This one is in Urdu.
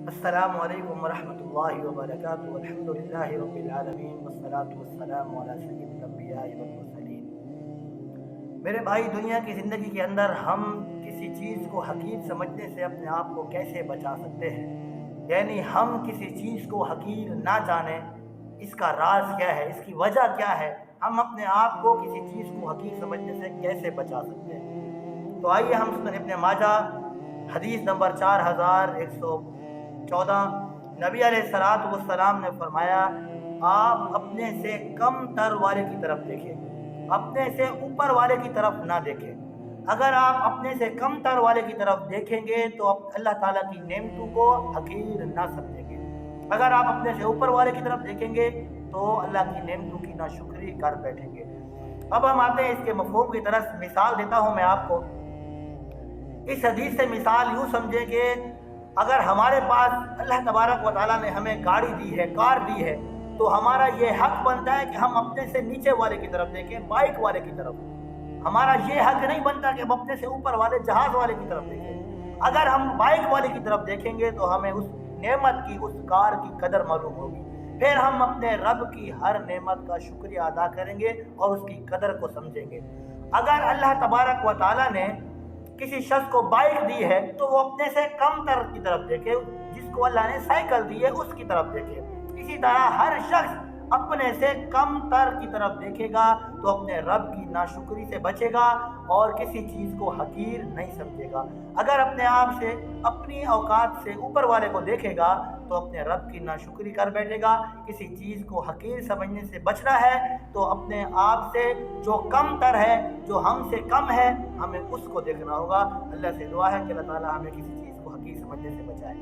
السلام علیکم ورحمۃ اللہ وبرکاتہ الحمد للہ رب العالمین والصلاة والسلام علی سید الانبیاء والمرسلین۔ میرے بھائی، دنیا کی زندگی کے اندر ہم کسی چیز کو حقیر سمجھنے سے اپنے آپ کو کیسے بچا سکتے ہیں؟ یعنی ہم کسی چیز کو حقیر نہ جانیں، اس کا راز کیا ہے، اس کی وجہ کیا ہے، ہم اپنے آپ کو کسی چیز کو حقیر سمجھنے سے کیسے بچا سکتے ہیں؟ تو آئیے ہم سنن ابن ماجہ حدیث نمبر 4114، نبی علیہ الصلوۃ والسلام نے فرمایا، آپ اپنے سے کم تر والے کی طرف دیکھیں، اپنے سے اوپر والے کی طرف نہ دیکھیں۔ اگر آپ اپنے سے کم تر والے کی طرف دیکھیں گے تو اللہ تعالیٰ کی نعمتوں کو حقیر نہ سمجھیں گے۔ اگر آپ اپنے سے اوپر والے کی طرف دیکھیں گے تو اللہ کی نعمتوں کی ناشکری کر بیٹھیں گے۔ اب ہم آتے ہیں اس کے مفہوم کی طرف۔ مثال دیتا ہوں میں آپ کو۔ اس حدیث سے مثال یوں سمجھیں کہ اگر ہمارے پاس اللہ تبارک و تعالیٰ نے ہمیں گاڑی دی ہے، کار دی ہے، تو ہمارا یہ حق بنتا ہے کہ ہم اپنے سے نیچے والے کی طرف دیکھیں، بائک والے کی طرف۔ ہمارا یہ حق نہیں بنتا کہ ہم اپنے سے اوپر والے جہاز والے کی طرف دیکھیں۔ اگر ہم بائک والے کی طرف دیکھیں گے تو ہمیں اس نعمت کی، اس کار کی قدر معلوم ہوگی۔ پھر ہم اپنے رب کی ہر نعمت کا شکریہ ادا کریں گے اور اس کی قدر کو سمجھیں گے۔ اگر اللہ تبارک و تعالیٰ نے کسی شخص کو بائک دی ہے تو وہ اپنے سے کم تر کی طرف دیکھے، جس کو اللہ نے سائیکل دی ہے اس کی طرف دیکھے۔ اسی طرح ہر شخص اپنے سے کم تر کی طرف دیکھے گا تو اپنے رب کی ناشکری سے بچے گا اور کسی چیز کو حقیر نہیں سمجھے گا۔ اگر اپنے آپ سے، اپنی اوقات سے اوپر والے کو دیکھے گا تو اپنے رب کی ناشکری کر بیٹھے گا۔ کسی چیز کو حقیر سمجھنے سے بچنا ہے تو اپنے آپ سے جو کم تر ہے، جو ہم سے کم ہے، ہمیں اس کو دیکھنا ہوگا۔ اللہ سے دعا ہے کہ اللہ تعالیٰ ہمیں کسی چیز کو حقیر سمجھنے سے بچائے۔